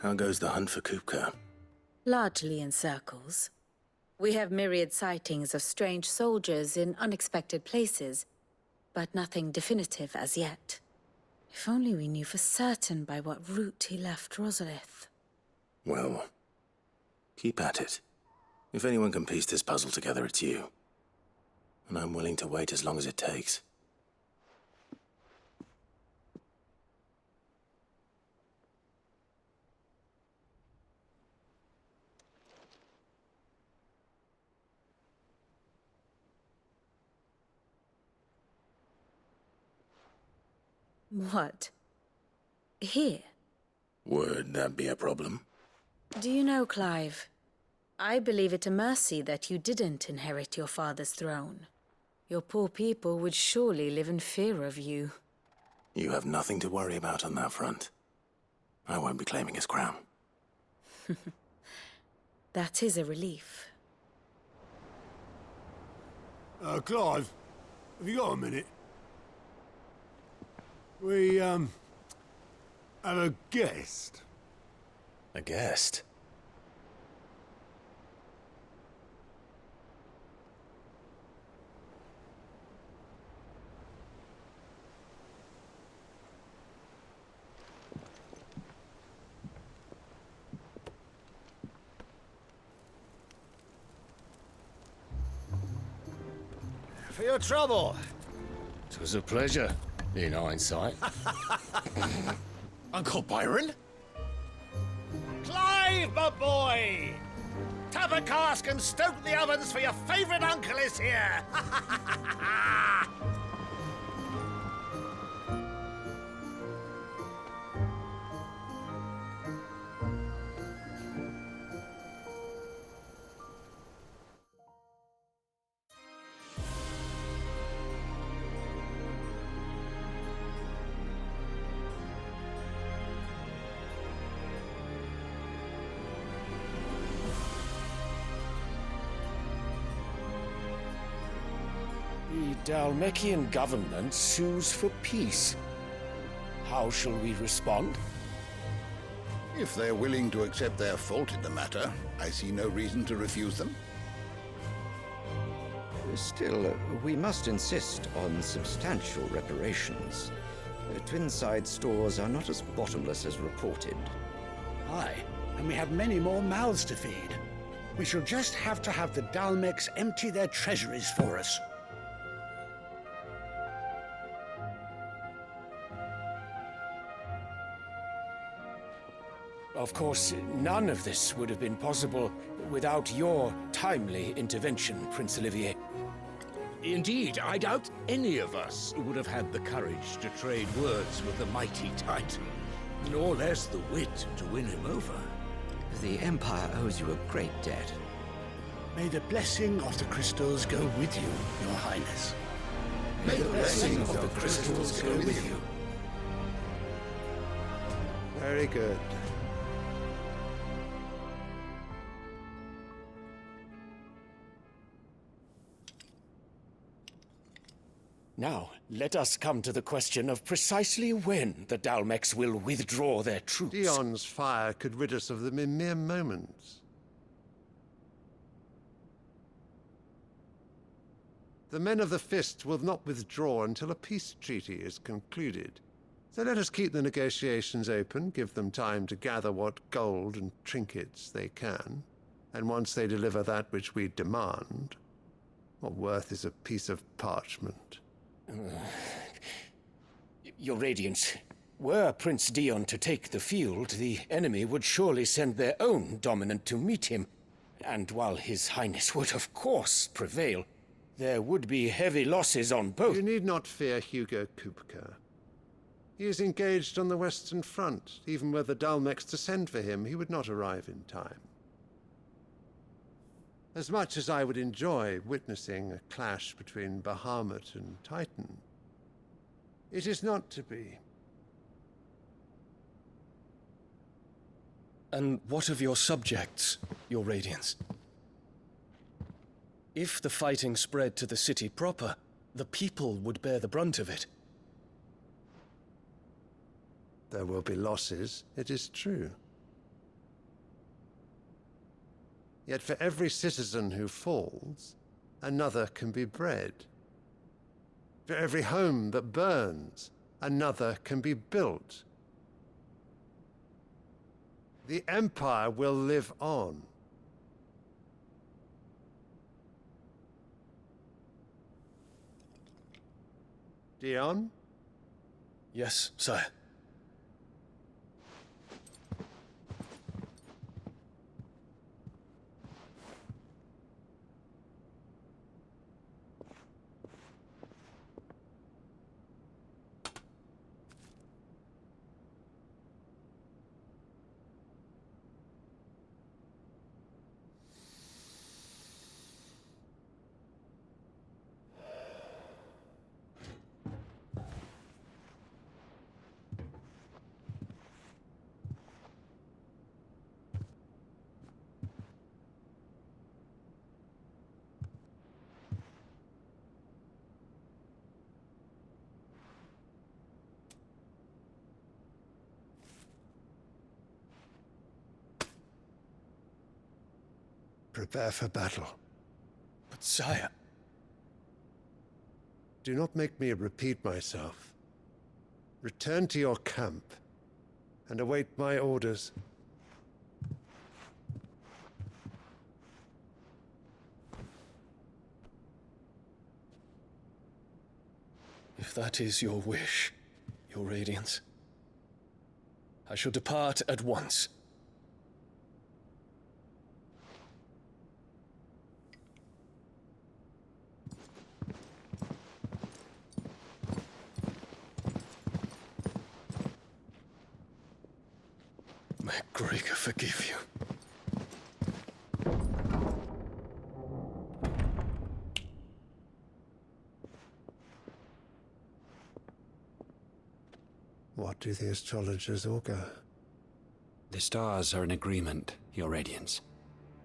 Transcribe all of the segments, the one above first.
How goes the hunt for Kupka? Largely in circles. We have myriad sightings of strange soldiers in unexpected places, but nothing definitive as yet. If only we knew for certain by what route he left Rosalith. Well, keep at it. If anyone can piece this puzzle together, it's you. And I'm willing to wait as long as it takes. What? Here? Would that be a problem? Do you know, Clive, I believe it a mercy that you didn't inherit your father's throne. Your poor people would surely live in fear of you. You have nothing to worry about on that front. I won't be claiming his crown. That is a relief. Clive, have you got a minute? We, have a guest. A guest? For your trouble. It was a pleasure, in hindsight. Uncle Byron? Clive, my boy! Tap a cask and stoke the ovens for your favourite uncle is here! The Dalmekian government sues for peace. How shall we respond? If they're willing to accept their fault in the matter, I see no reason to refuse them. Still, we must insist on substantial reparations. Twinside stores are not as bottomless as reported. Aye, and we have many more mouths to feed. We shall just have to have the Dalmeks empty their treasuries for us. Of course, none of this would have been possible without your timely intervention, Prince Olivier. Indeed, I doubt any of us would have had the courage to trade words with the mighty Titan, nor less the wit to win him over. The Empire owes you a great debt. May the blessing of the crystals go with you, Your Highness. May the blessing of the crystals go with you. Very good. Now, let us come to the question of precisely when the Dalmeks will withdraw their troops. Dion's fire could rid us of them in mere moments. The men of the Fist will not withdraw until a peace treaty is concluded. So let us keep the negotiations open, give them time to gather what gold and trinkets they can, and once they deliver that which we demand, what worth is a piece of parchment? Your Radiance, were Prince Dion to take the field, the enemy would surely send their own dominant to meet him. And while His Highness would of course prevail, there would be heavy losses on both. You need not fear Hugo Kupka. He is engaged on the Western Front. Even were the Dalmeks to send for him, he would not arrive in time. As much as I would enjoy witnessing a clash between Bahamut and Titan, it is not to be. And what of your subjects, Your Radiance? If the fighting spread to the city proper, the people would bear the brunt of it. There will be losses, it is true. Yet for every citizen who falls, another can be bred. For every home that burns, another can be built. The Empire will live on. Dion? Yes, sire. Prepare for battle. But sire... Do not make me repeat myself. Return to your camp and await my orders. If that is your wish, your Radiance, I shall depart at once. May Gregor forgive you. What do the astrologers augur? The stars are in agreement, Your Radiance.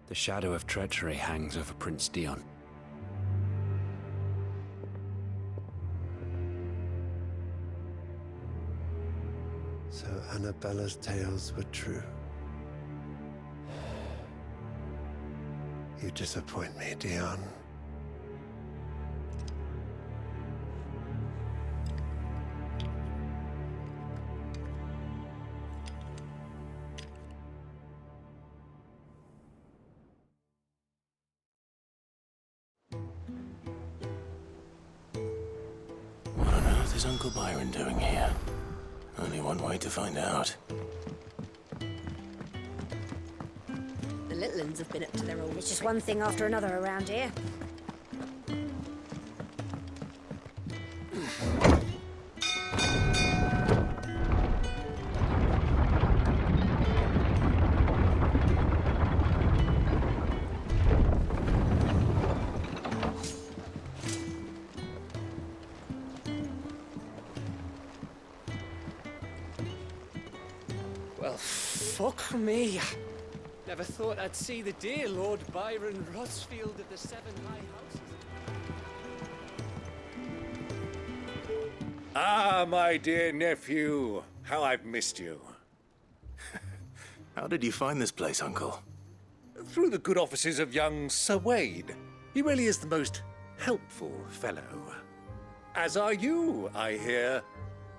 The shadow of treachery hangs over Prince Dion. So Annabella's tales were true. You disappoint me, Dion. What on earth is Uncle Byron doing here? Only one way to find out. The little ones have been up to their old... It's just one thing after another around here. Well, fuck me. Never thought I'd see the dear Lord Byron Rosfield of the Seven High Houses. Ah, my dear nephew. How I've missed you. How did you find this place, Uncle? Through the good offices of young Sir Wade. He really is the most helpful fellow. As are you, I hear.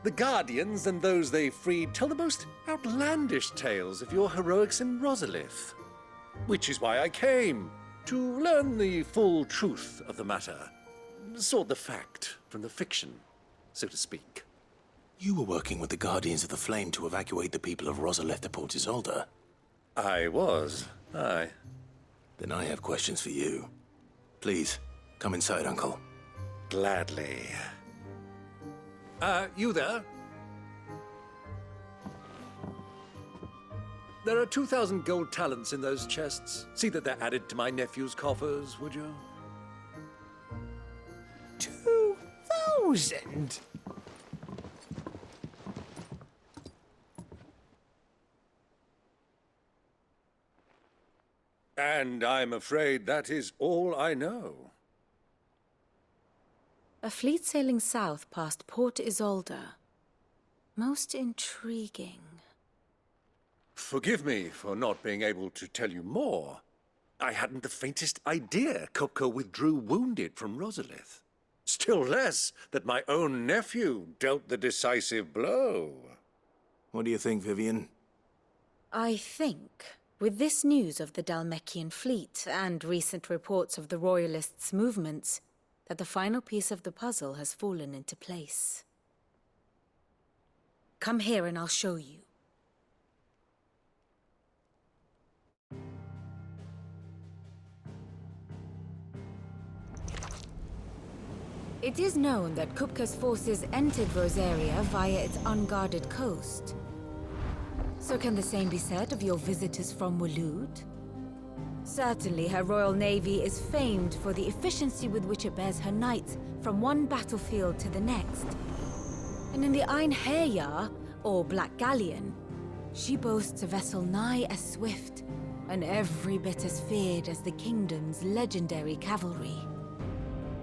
The Guardians and those they freed tell the most outlandish tales of your heroics in Rosalith. Which is why I came, to learn the full truth of the matter. Sort the fact from the fiction, so to speak. You were working with the Guardians of the Flame to evacuate the people of Rosalith to Port Isolde. I was, aye. Then I have questions for you. Please, come inside, Uncle. Gladly. You there? There are 2,000 gold talents in those chests. See that they're added to my nephew's coffers, would you? 2,000? And I'm afraid that is all I know. A fleet sailing south past Port Isolde. Most intriguing. Forgive me for not being able to tell you more. I hadn't the faintest idea Kupka withdrew wounded from Rosalith. Still less that my own nephew dealt the decisive blow. What do you think, Vivian? I think, with this news of the Dalmekian fleet and recent reports of the Royalists' movements, that the final piece of the puzzle has fallen into place. Come here and I'll show you. It is known that Kupka's forces entered Rosaria via its unguarded coast. So can the same be said of your visitors from Waloed? Certainly her Royal Navy is famed for the efficiency with which it bears her knights from one battlefield to the next. And in the Einherjar, or Black Galleon, she boasts a vessel nigh as swift and every bit as feared as the kingdom's legendary cavalry.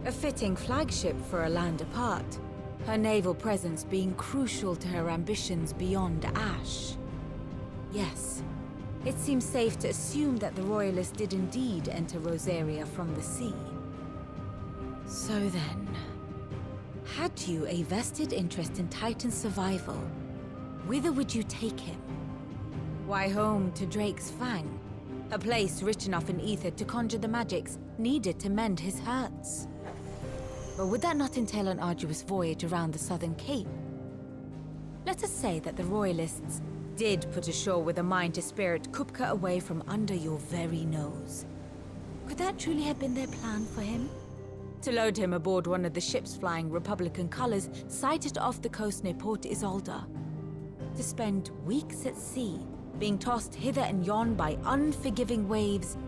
A fitting flagship for a land apart, her naval presence being crucial to her ambitions beyond Ash. Yes, it seems safe to assume that the Royalists did indeed enter Rosaria from the sea. So then, had you a vested interest in Titan's survival, whither would you take him? Why, home to Drake's Fang, a place rich enough in ether to conjure the magics needed to mend his hurts. But would that not entail an arduous voyage around the southern cape? Let us say that the Royalists did put ashore with a mind to spirit Kupka away from under your very nose. Could that truly have been their plan for him? To load him aboard one of the ships flying Republican colors sighted off the coast near Port Isolde. To spend weeks at sea, being tossed hither and yon by unforgiving waves,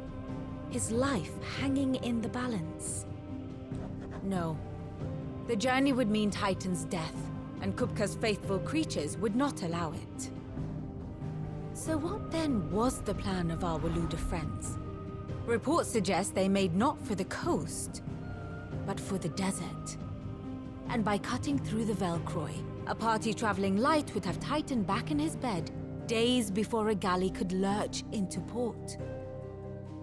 his life hanging in the balance. No. The journey would mean Titan's death, and Kupka's faithful creatures would not allow it. So what then was the plan of our Waluda friends? Reports suggest they made not for the coast, but for the desert. And by cutting through the Velcroy, a party traveling light would have Titan back in his bed days before a galley could lurch into port.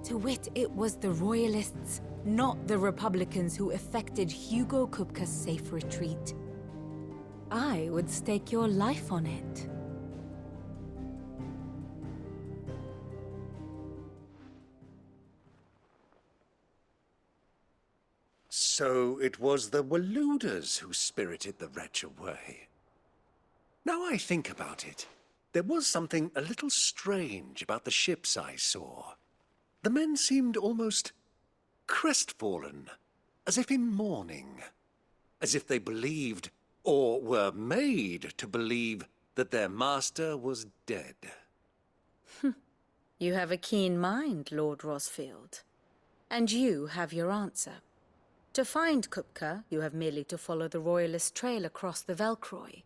To wit, it was the Royalists, not the Republicans, who effected Hugo Kupka's safe retreat. I would stake your life on it. So it was the Waludas who spirited the wretch away. Now I think about it, there was something a little strange about the ships I saw. The men seemed almost crestfallen, as if in mourning, as if they believed, or were made to believe, that their master was dead. You have a keen mind, Lord Rosfield. And you have your answer. To find Kupka, you have merely to follow the Royalist trail across the Velcroy.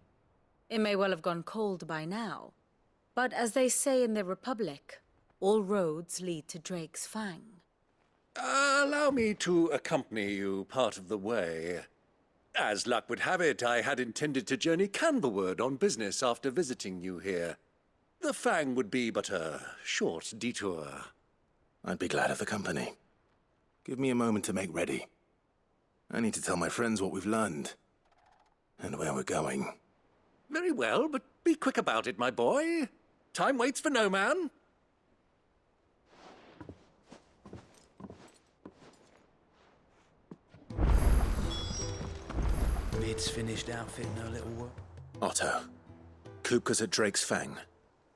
It may well have gone cold by now, but as they say in the Republic, all roads lead to Drake's Fang. Allow me to accompany you part of the way. As luck would have it, I had intended to journey Canberward on business after visiting you here. The Fang would be but a short detour. I'd be glad of the company. Give me a moment to make ready. I need to tell my friends what we've learned, and where we're going. Very well, but be quick about it, my boy. Time waits for no man. Mid's finished outfitting her little work. Otto, Kupka's at Drake's Fang.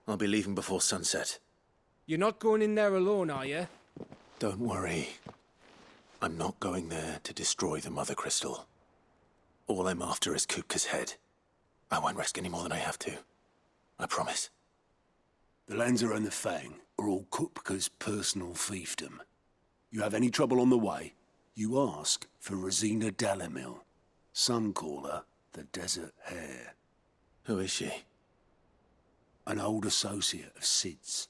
I'll be leaving before sunset. You're not going in there alone, are you? Don't worry. I'm not going there to destroy the Mother Crystal. All I'm after is Kupka's head. I won't risk any more than I have to. I promise. The Lancer and the Fang are all Kupka's personal fiefdom. You have any trouble on the way, you ask for Rosina Dalamil. Some call her the Desert Hare. Who is she? An old associate of Sid's,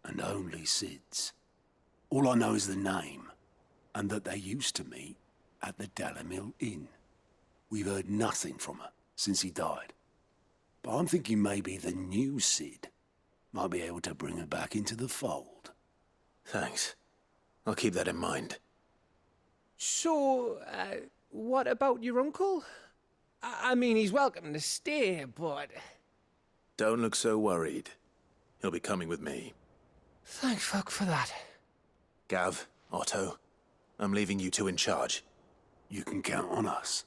and only Sid's. All I know is the name, and that they used to meet at the Dalamil Inn. We've heard nothing from her since he died. But I'm thinking maybe the new Sid might be able to bring her back into the fold. Thanks. I'll keep that in mind. So, what about your uncle? I mean, he's welcome to stay, but... Don't look so worried. He'll be coming with me. Thank fuck for that. Gav, Otto, I'm leaving you two in charge. You can count on us.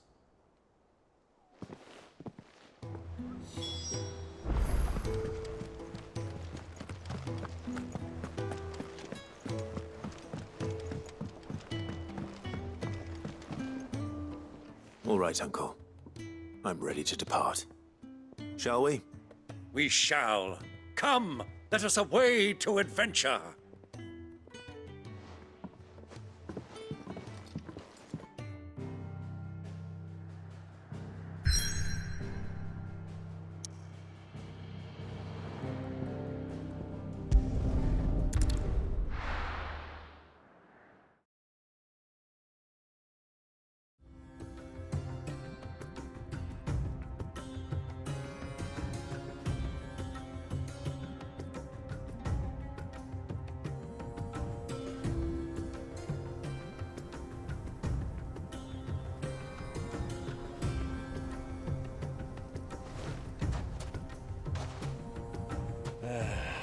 All right, Uncle. I'm ready to depart. Shall we? We shall. Come, let us away to adventure.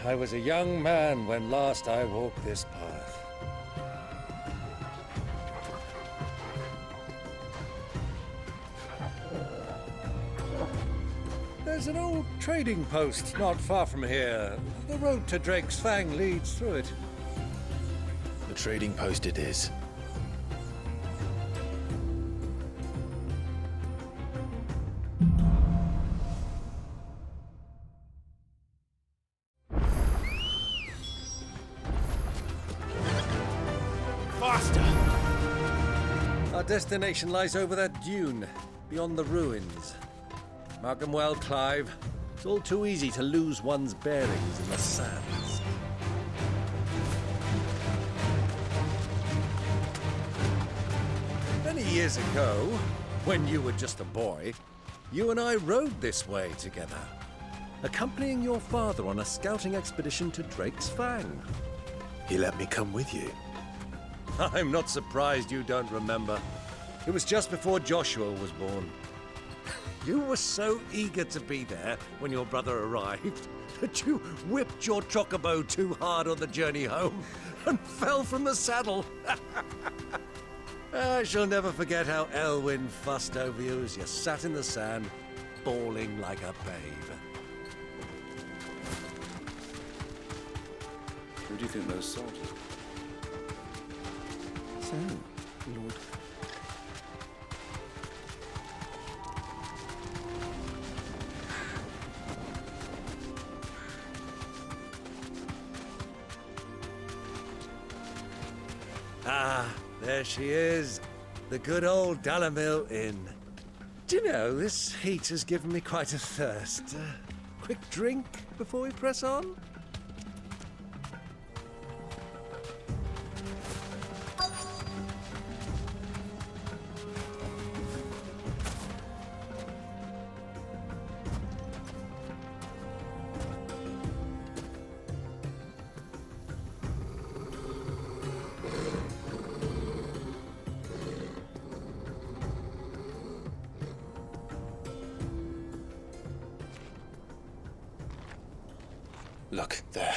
I was a young man when last I walked this path. There's an old trading post not far from here. The road to Drake's Fang leads through it. The trading post it is. Our destination lies over that dune, beyond the ruins. Mark 'em well, Clive. It's all too easy to lose one's bearings in the sands. Many years ago, when you were just a boy, you and I rode this way together, accompanying your father on a scouting expedition to Drake's Fang. He let me come with you. I'm not surprised you don't remember. It was just before Joshua was born. You were so eager to be there when your brother arrived that you whipped your chocobo too hard on the journey home and fell from the saddle. I shall never forget how Elwyn fussed over you as you sat in the sand, bawling like a babe. Who do you think those soldiers are? So, Lord. Ah, there she is. The good old Dalamil Inn. Do you know, this heat has given me quite a thirst. Quick drink before we press on? Look, there.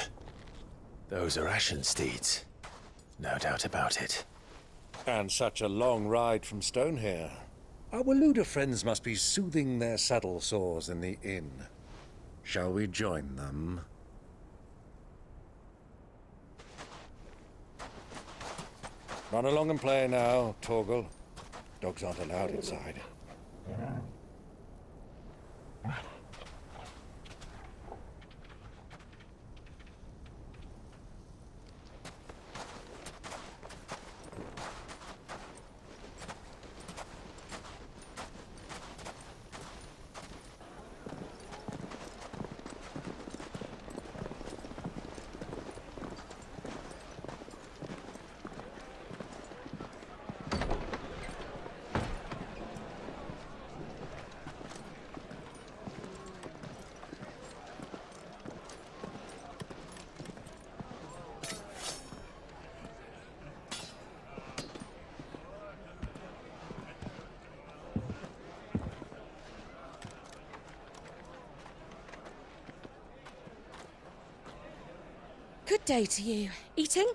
Those are Ashen steeds. No doubt about it. And such a long ride from Stonehere. Our Waluda friends must be soothing their saddle sores in the inn. Shall we join them? Run along and play now, Torgal. Dogs aren't allowed inside. day to you. Eating?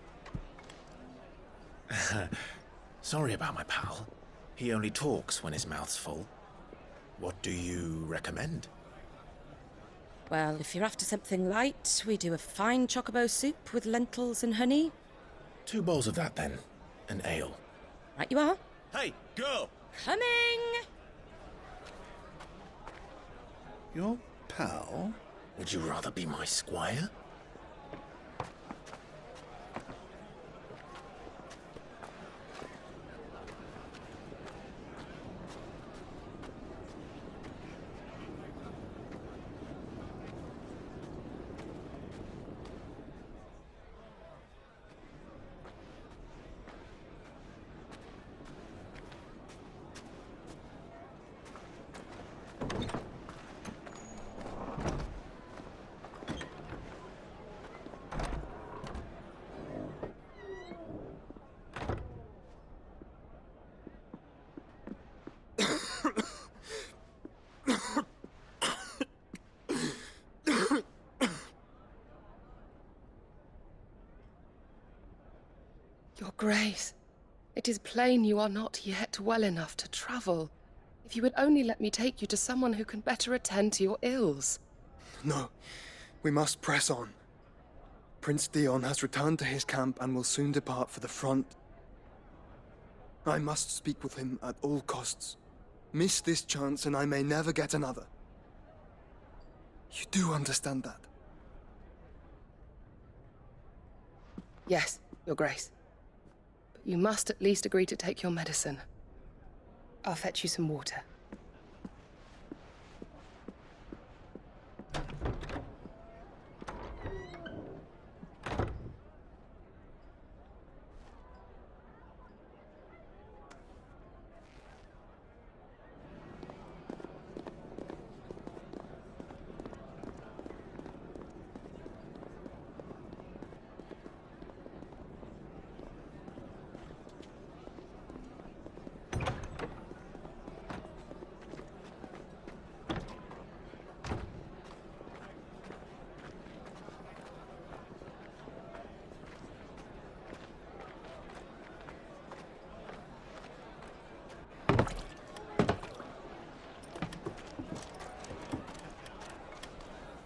Sorry about my pal. He only talks when his mouth's full. What do you recommend? Well, if you're after something light, we do a fine chocobo soup with lentils and honey. 2 bowls of that, then. An ale. Right you are. Hey, girl! Coming! Your pal? Would you rather be my squire? Your Grace, it is plain you are not yet well enough to travel. If you would only let me take you to someone who can better attend to your ills. No, we must press on. Prince Dion has returned to his camp and will soon depart for the front. I must speak with him at all costs. Miss this chance and I may never get another. You do understand that? Yes, Your Grace. But you must at least agree to take your medicine. I'll fetch you some water.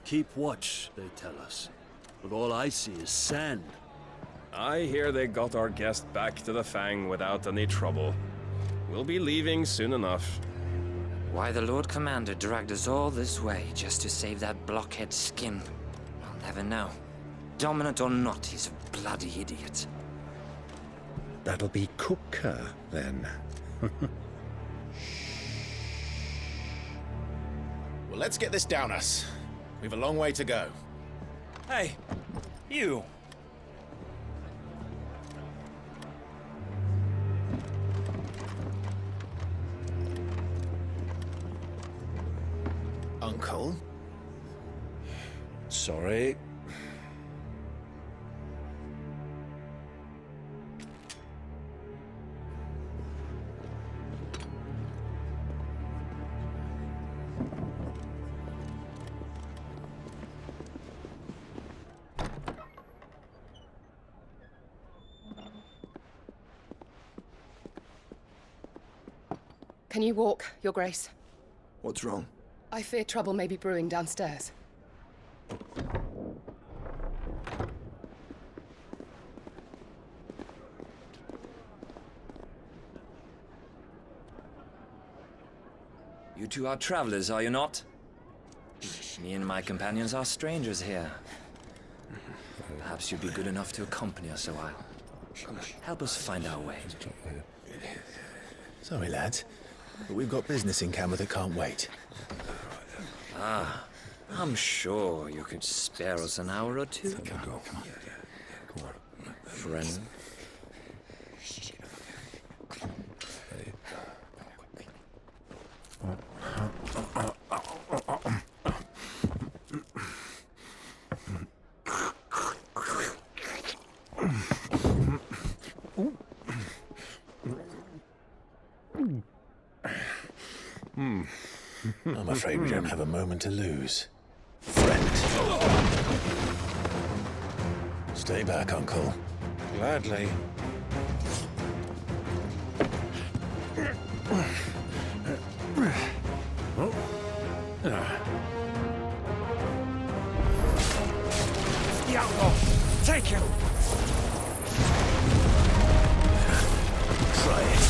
Keep watch, they tell us. But all I see is sand. I hear they got our guest back to the Fang without any trouble. We'll be leaving soon enough. Why the Lord Commander dragged us all this way just to save that blockhead skin, I'll never know. Dominant or not, he's a bloody idiot. That'll be Cooker, then. Well, let's get this down us. We've a long way to go. Hey, you! Uncle? Sorry. Can you walk, Your Grace? What's wrong? I fear trouble may be brewing downstairs. You two are travelers, are you not? Me and my companions are strangers here. Perhaps you'd be good enough to accompany us a while. Help us find our way. Sorry, lads, but we've got business in camera that can't wait. Ah, I'm sure you could spare us an hour or two. Come on. Friend. I'm afraid we don't have a moment to lose. Friend. Stay back, Uncle. Gladly. The outlaw! Take him! Try it.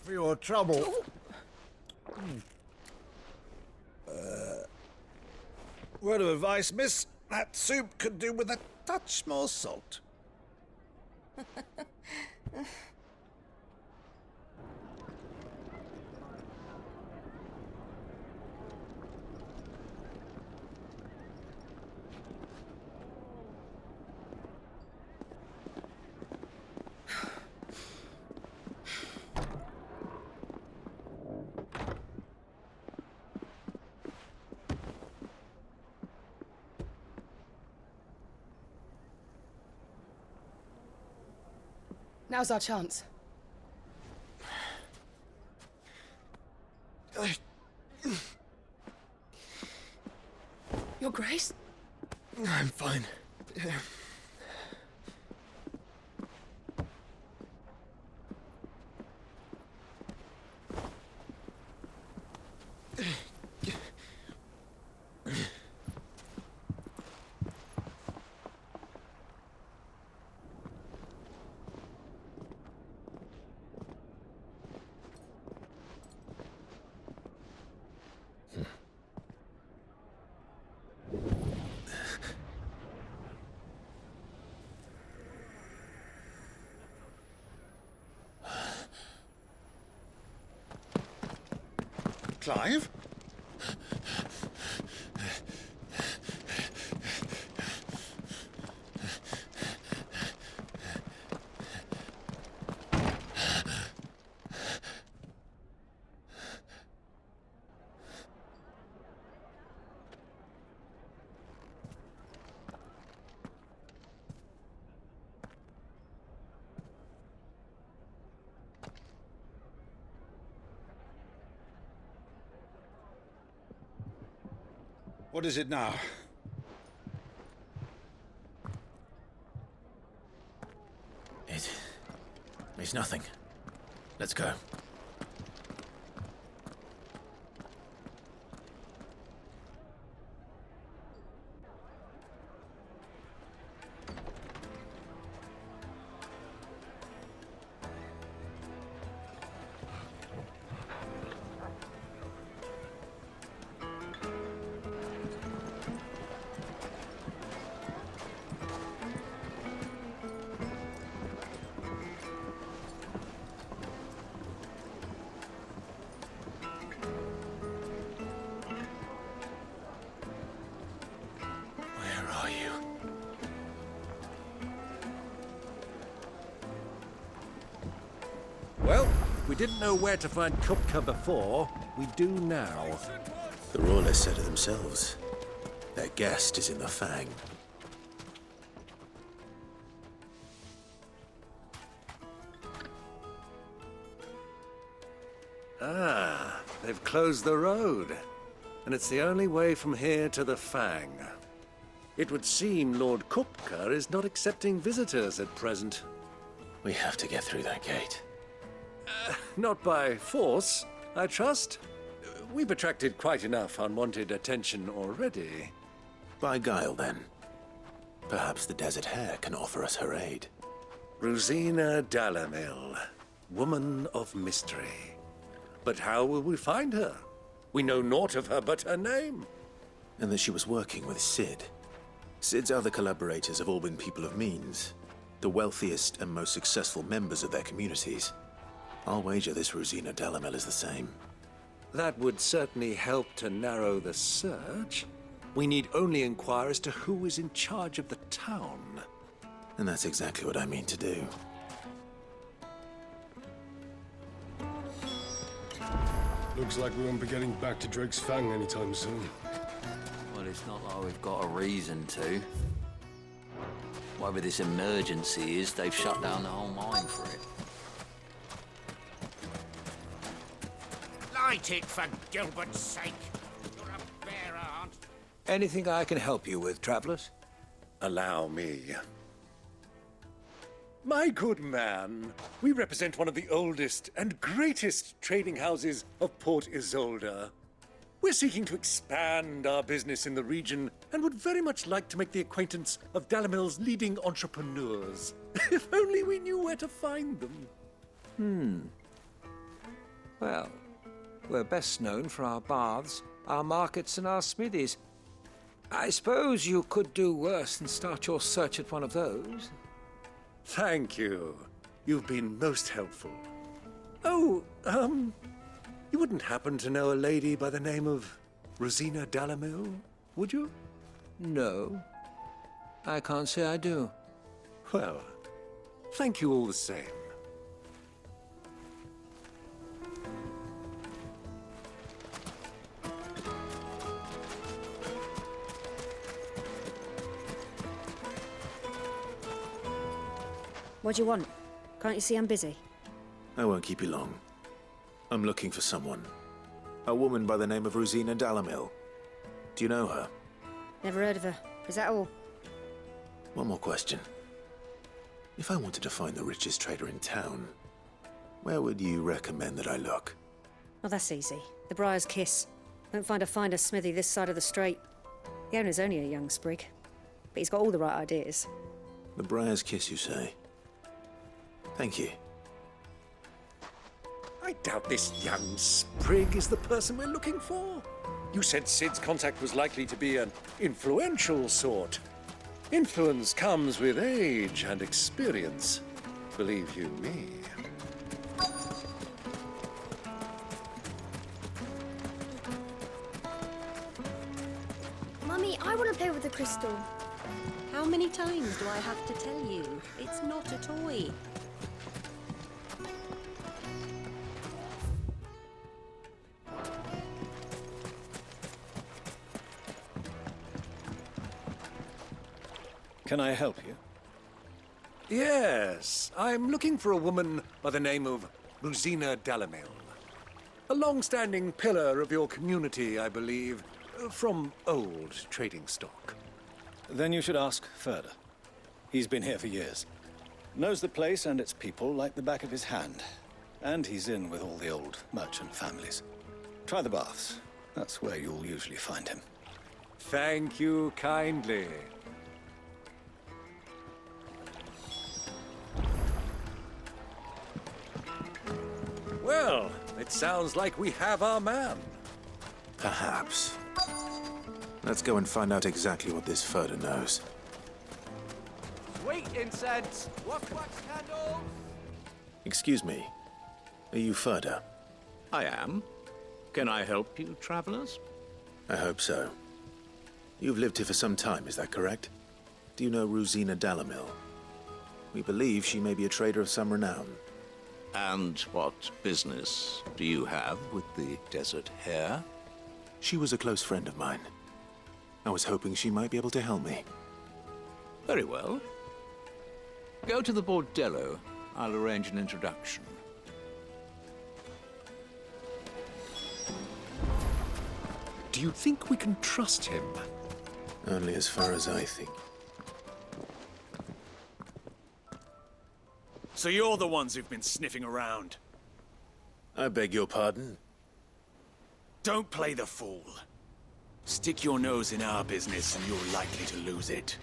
For your trouble. Word of advice, miss. That soup could do with a touch more salt. Now's our chance. Your Grace? I'm fine. Clive? What is it now? It's nothing. Let's go. Well, we didn't know where to find Kupka before. We do now. The Royalists said it themselves. Their guest is in the Fang. Ah, they've closed the road. And it's the only way from here to the Fang. It would seem Lord Kupka is not accepting visitors at present. We have to get through that gate. Not by force, I trust. We've attracted quite enough unwanted attention already. By guile, then. Perhaps the Desert Hare can offer us her aid. Rosina Dalamil, woman of mystery. But how will we find her? We know naught of her but her name. And that she was working with Sid. Sid's other collaborators have all been people of means, the wealthiest and most successful members of their communities. I'll wager this Rosina Dalamil is the same. That would certainly help to narrow the search. We need only inquire as to who is in charge of the town. And that's exactly what I mean to do. Looks like we won't be getting back to Drake's Fang anytime soon. Well, it's not like we've got a reason to. Whatever this emergency is, they've shut down the whole mine for it. Light it, for Gilbert's sake! You're a bearer, aren't you? Anything I can help you with, travelers? Allow me. My good man, we represent one of the oldest and greatest trading houses of Port Isolde. We're seeking to expand our business in the region and would very much like to make the acquaintance of Dalamil's leading entrepreneurs. If only we knew where to find them. Well, we're best known for our baths, our markets, and our smithies. I suppose you could do worse than start your search at one of those. Thank you. You've been most helpful. Oh, you wouldn't happen to know a lady by the name of Rosina Dalamil, would you? No. I can't say I do. Well, thank you all the same. What do you want? Can't you see I'm busy? I won't keep you long. I'm looking for someone. A woman by the name of Rosina Dalamil. Do you know her? Never heard of her. Is that all? One more question. If I wanted to find the richest trader in town, where would you recommend that I look? Oh, that's easy. The Briar's Kiss. Won't find a finer smithy this side of the strait. The owner's only a young sprig, but he's got all the right ideas. The Briar's Kiss, you say? Thank you. I doubt this young sprig is the person we're looking for. You said Sid's contact was likely to be an influential sort. Influence comes with age and experience, believe you me. Mummy, I want to play with the crystal. How many times do I have to tell you? It's not a toy. Can I help you? Yes, I'm looking for a woman by the name of Rosina Dalamil. A long-standing pillar of your community, I believe, from old trading stock. Then you should ask Ferda. He's been here for years. Knows the place and its people like the back of his hand. And he's in with all the old merchant families. Try the baths. That's where you'll usually find him. Thank you kindly. Well, it sounds like we have our man. Perhaps. Let's go and find out exactly what this Ferda knows. Sweet incense! Wax candles! Excuse me. Are you Ferda? I am. Can I help you, travelers? I hope so. You've lived here for some time, is that correct? Do you know Rosina Dalamil? We believe she may be a trader of some renown. And what business do you have with the Desert Hare? She was a close friend of mine. I was hoping she might be able to help me. Very well. Go to the bordello. I'll arrange an introduction. Do you think we can trust him? Only as far as I think. So you're the ones who've been sniffing around? I beg your pardon? Don't play the fool. Stick your nose in our business and you're likely to lose it.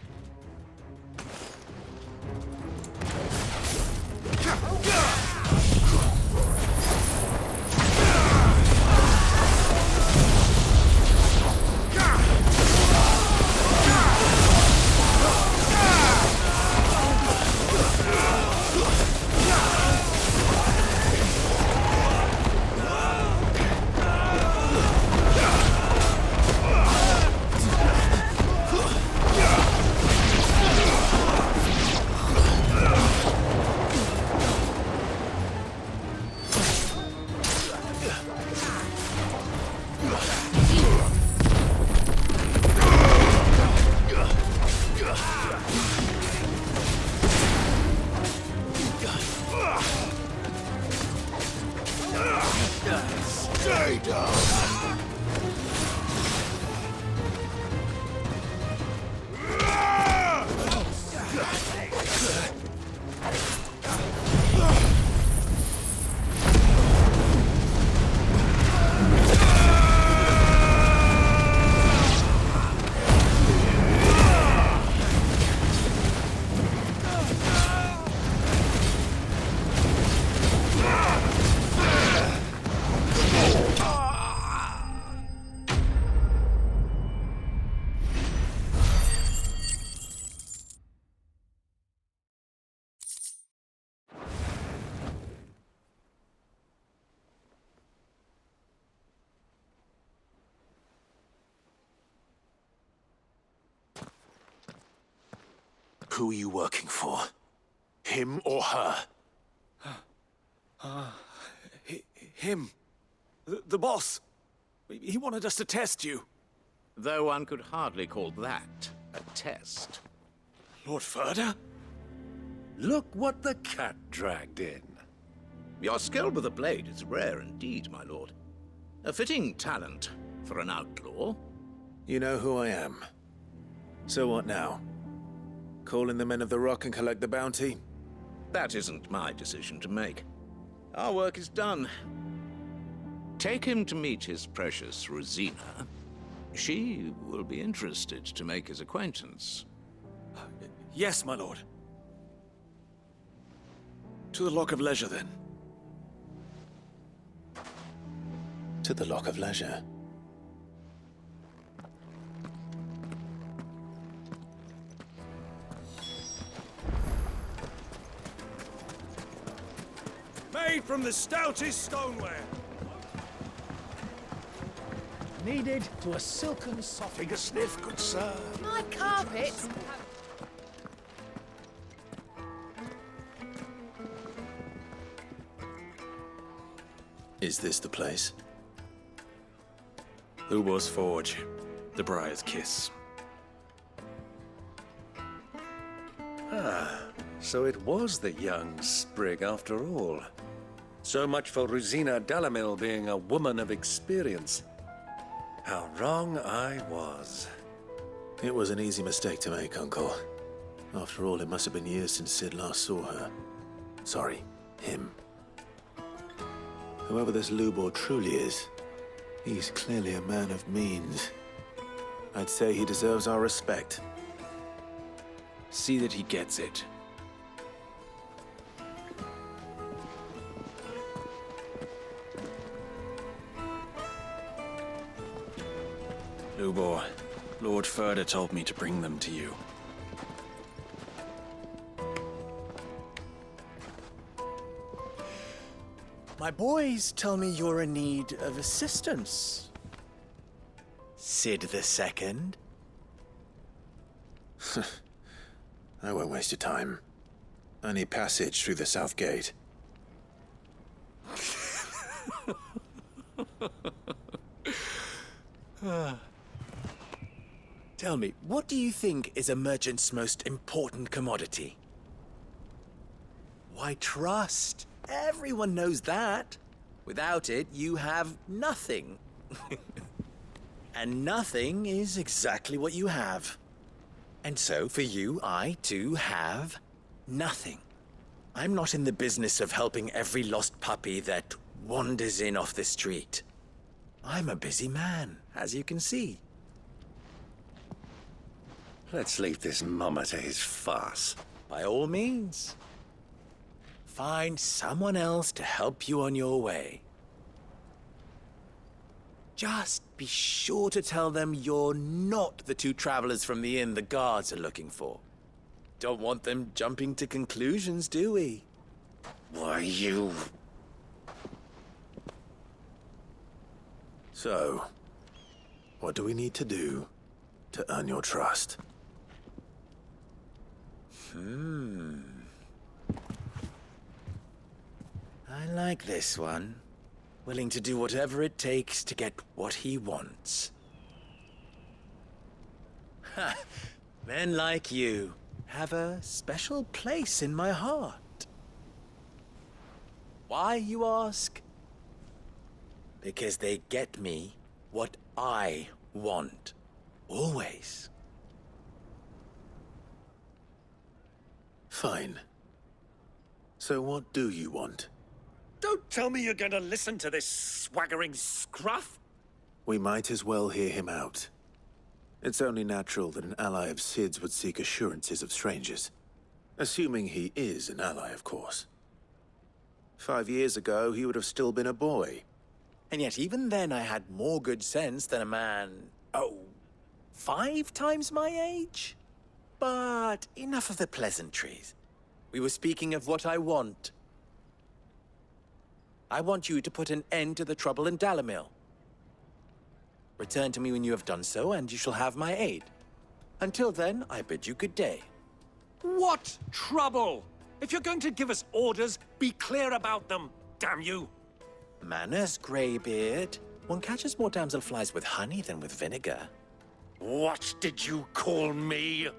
traitor! Who are you working for? Him or her? Him. The boss. He wanted us to test you. Though one could hardly call that a test. Lord Ferda? Look what the cat dragged in. Your skill with a blade is rare indeed, my lord. A fitting talent for an outlaw. You know who I am. So what now? Call in the Men of the Rock and collect the bounty? That isn't my decision to make. Our work is done. Take him to meet his precious Rosina. She will be interested to make his acquaintance. Yes, my lord. To the Lock of Leisure, then. To the Lock of Leisure. Made from the stoutest stoneware. Kneaded to a silken soft. Take a sniff, good sir. My carpets. Is this the place? Lubor's Forge. The Briar's Kiss. Ah, so it was the young sprig after all. So much for Rosina Dalamil being a woman of experience. How wrong I was. It was an easy mistake to make, Uncle. After all, it must have been years since Sid last saw her. Sorry, him. Whoever this Lubor truly is, he's clearly a man of means. I'd say he deserves our respect. See that he gets it. Lubor, Lord Ferda told me to bring them to you. My boys tell me you're in need of assistance. Sid the Second? I won't waste your time. I need passage through the south gate. Tell me, what do you think is a merchant's most important commodity? Why, trust. Everyone knows that. Without it, you have nothing. And nothing is exactly what you have. And so, for you, I, too, have nothing. I'm not in the business of helping every lost puppy that wanders in off the street. I'm a busy man, as you can see. Let's leave this mummer to his farce. By all means. Find someone else to help you on your way. Just be sure to tell them you're not the two travelers from the inn the guards are looking for. Don't want them jumping to conclusions, do we? Why, you... So, what do we need to do to earn your trust? I like this one. Willing to do whatever it takes to get what he wants. Ha! Men like you have a special place in my heart. Why, you ask? Because they get me what I want. Always. Fine. So what do you want? Don't tell me you're going to listen to this swaggering scruff! We might as well hear him out. It's only natural that an ally of Sid's would seek assurances of strangers. Assuming he is an ally, of course. 5 years ago, he would have still been a boy. And yet even then I had more good sense than a man, 5 times my age? But enough of the pleasantries. We were speaking of what I want. I want you to put an end to the trouble in Dalamil. Return to me when you have done so, and you shall have my aid. Until then, I bid you good day. What trouble? If you're going to give us orders, be clear about them, damn you! Manners, Greybeard. One catches more damselflies with honey than with vinegar. What did you call me?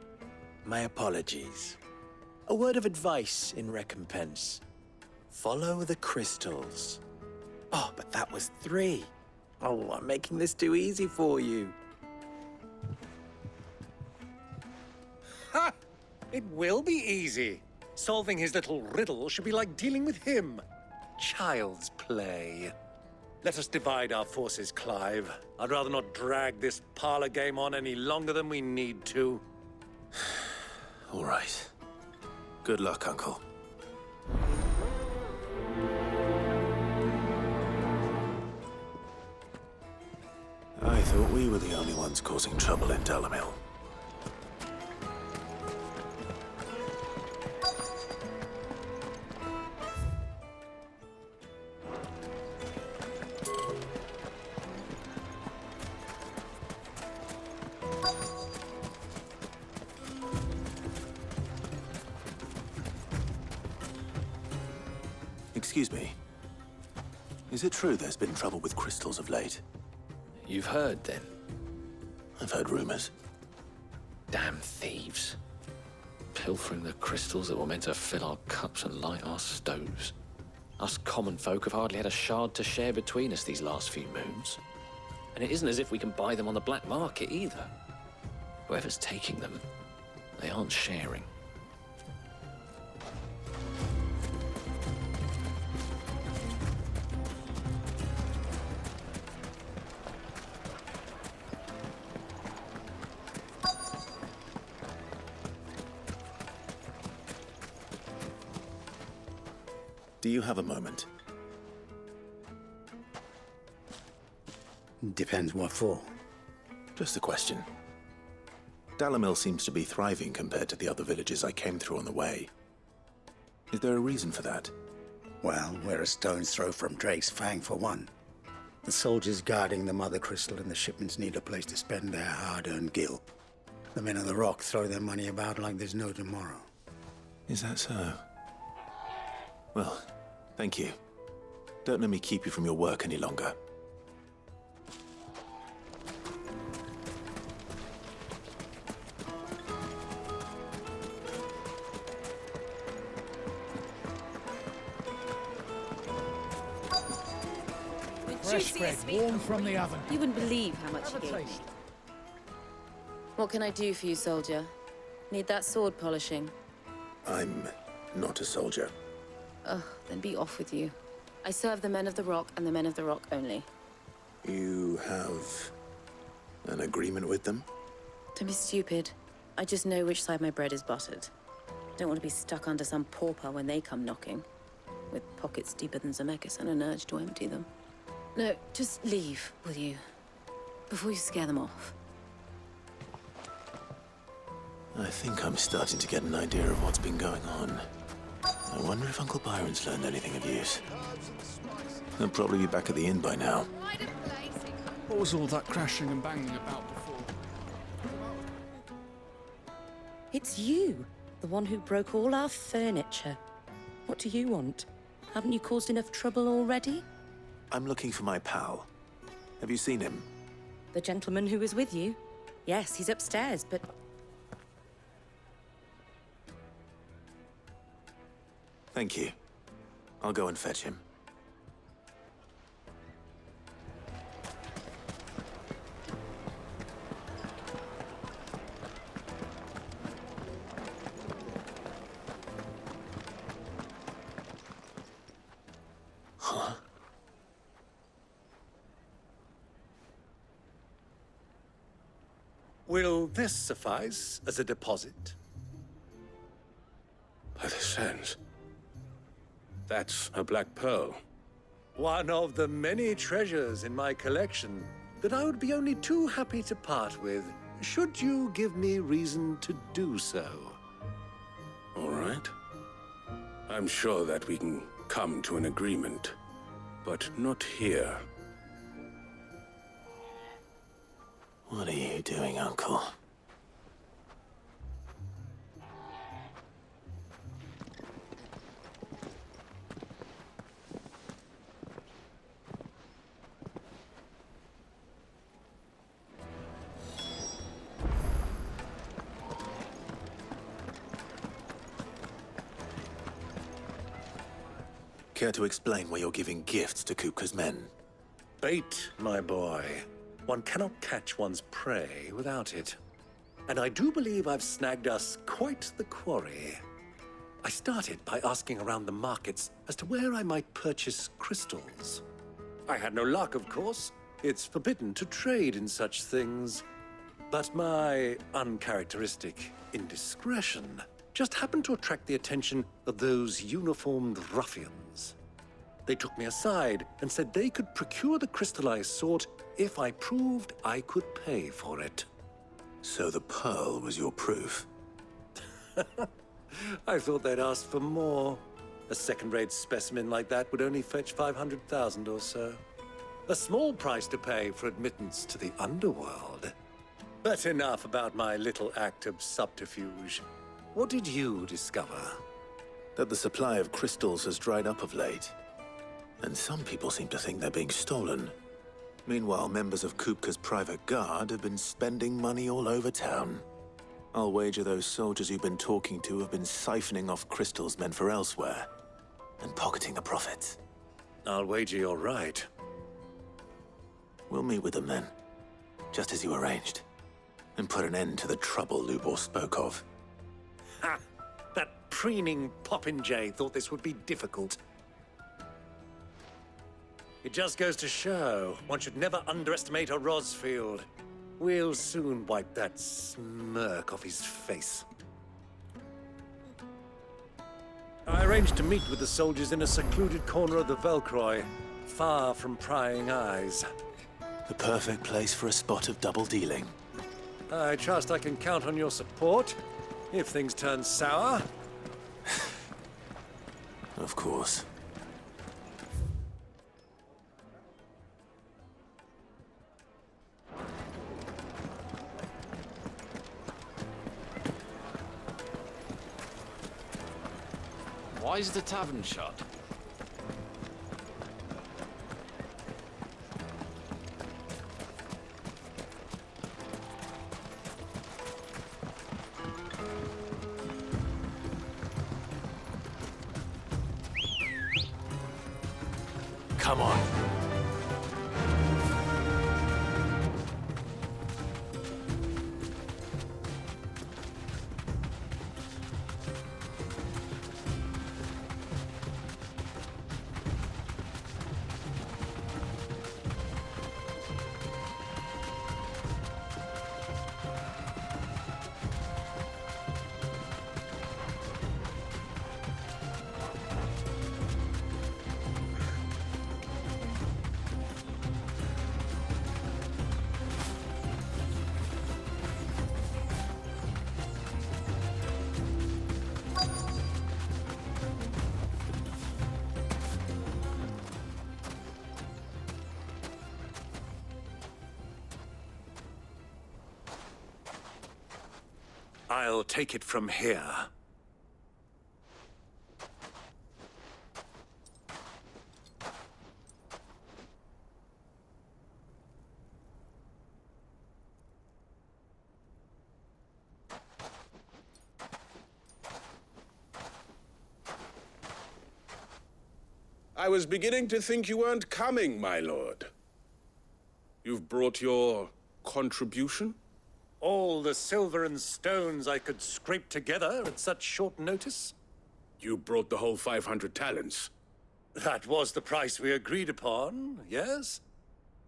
My apologies. A word of advice in recompense. Follow the crystals. Oh, but that was 3. Oh, I'm making this too easy for you. Ha! It will be easy. Solving his little riddle should be like dealing with him. Child's play. Let us divide our forces, Clive. I'd rather not drag this parlor game on any longer than we need to. All right. Good luck, Uncle. I thought we were the only ones causing trouble in Dalamil. Excuse me. Is it true there's been trouble with crystals of late? You've heard, then? I've heard rumors. Damn thieves. Pilfering the crystals that were meant to fill our cups and light our stoves. Us common folk have hardly had a shard to share between us these last few moons. And it isn't as if we can buy them on the black market, either. Whoever's taking them, they aren't sharing. Do you have a moment? Depends what for. Just a question. Dalamil seems to be thriving compared to the other villages I came through on the way. Is there a reason for that? Well, we're a stone's throw from Drake's Fang, for one. The soldiers guarding the Mother Crystal and the shipments need a place to spend their hard-earned gil. The men of the Rock throw their money about like there's no tomorrow. Is that so? Well, thank you. Don't let me keep you from your work any longer. Fresh bread, warm from the oven. You wouldn't believe how much he gave me. What can I do for you, soldier? Need that sword polishing? I'm not a soldier. Ugh, then be off with you. I serve the men of the Rock and the men of the Rock only. You have an agreement with them? Don't be stupid. I just know which side my bread is buttered. Don't want to be stuck under some pauper when they come knocking. With pockets deeper than Zemeckis and an urge to empty them. No, just leave, will you? Before you scare them off. I think I'm starting to get an idea of what's been going on. I wonder if Uncle Byron's learned anything of use. He'll probably be back at the inn by now. What was all that crashing and banging about before? It's you, the one who broke all our furniture. What do you want? Haven't you caused enough trouble already? I'm looking for my pal. Have you seen him? The gentleman who was with you? Yes, he's upstairs, but... Thank you. I'll go and fetch him. Will this suffice as a deposit? By the sands. That's a black pearl. One of the many treasures in my collection that I would be only too happy to part with, should you give me reason to do so. All right. I'm sure that we can come to an agreement, but not here. What are you doing, Uncle? Care to explain why you're giving gifts to Kupka's men? Bait, my boy. One cannot catch one's prey without it. And I do believe I've snagged us quite the quarry. I started by asking around the markets as to where I might purchase crystals. I had no luck, of course. It's forbidden to trade in such things. But my uncharacteristic indiscretion just happened to attract the attention of those uniformed ruffians. They took me aside and said they could procure the crystal I sought if I proved I could pay for it. So the pearl was your proof? I thought they'd ask for more. A second-rate specimen like that would only fetch 500,000 or so. A small price to pay for admittance to the underworld. But enough about my little act of subterfuge. What did you discover? That the supply of crystals has dried up of late. And some people seem to think they're being stolen. Meanwhile, members of Kupka's private guard have been spending money all over town. I'll wager those soldiers you've been talking to have been siphoning off crystals meant for elsewhere, and pocketing the profits. I'll wager you're right. We'll meet with them then, just as you arranged, and put an end to the trouble Lubor spoke of. Ha! That preening popinjay thought this would be difficult. It just goes to show one should never underestimate a Rosfield. We'll soon wipe that smirk off his face. I arranged to meet with the soldiers in a secluded corner of the Velcroy, far from prying eyes. The perfect place for a spot of double dealing. I trust I can count on your support if things turn sour. Of course. Why is the tavern shut? Come on. I'll take it from here. I was beginning to think you weren't coming, my lord. You've brought your contribution? All the silver and stones I could scrape together at such short notice? You brought the whole 500 talents. That was the price we agreed upon, yes?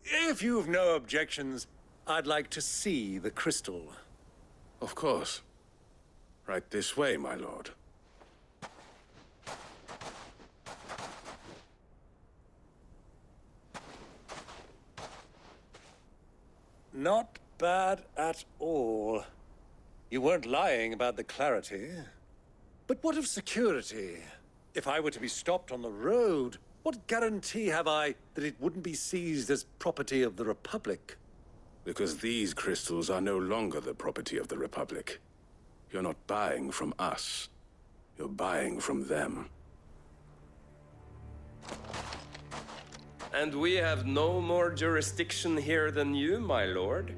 If you've no objections, I'd like to see the crystal. Of course. Right this way, my lord. Not bad at all. You weren't lying about the clarity. But what of security? If I were to be stopped on the road, what guarantee have I that it wouldn't be seized as property of the Republic? Because these crystals are no longer the property of the Republic. You're not buying from us. You're buying from them. And we have no more jurisdiction here than you, my lord.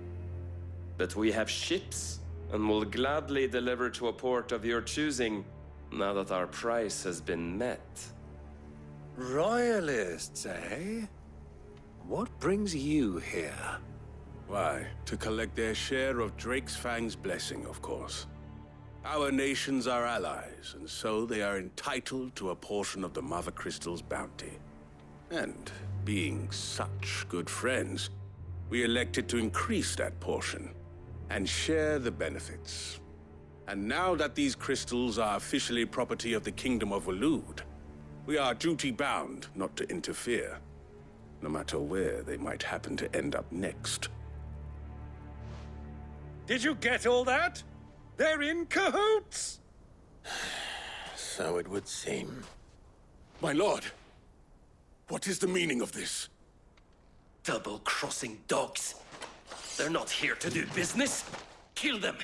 But we have ships, and will gladly deliver to a port of your choosing, now that our price has been met. Royalists, eh? What brings you here? Why, to collect their share of Drake's Fang's blessing, of course. Our nations are allies, and so they are entitled to a portion of the Mother Crystal's bounty. And being such good friends, we elected to increase that portion and share the benefits. And now that these crystals are officially property of the Kingdom of Waloed, we are duty-bound not to interfere, no matter where they might happen to end up next. Did you get all that? They're in cahoots! So it would seem. My lord, what is the meaning of this? Double-crossing dogs. They're not here to do business. Kill them!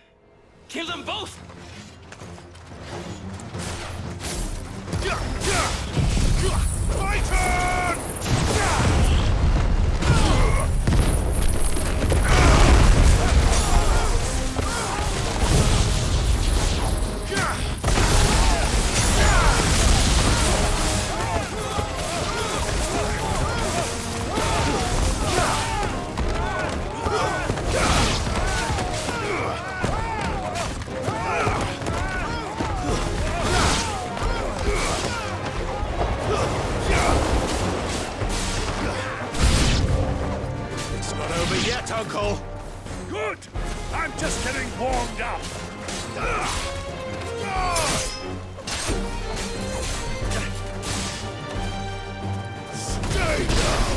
Kill them both! My turn! Yet, Uncle! Good! I'm just getting warmed up! Stay down! Stay down!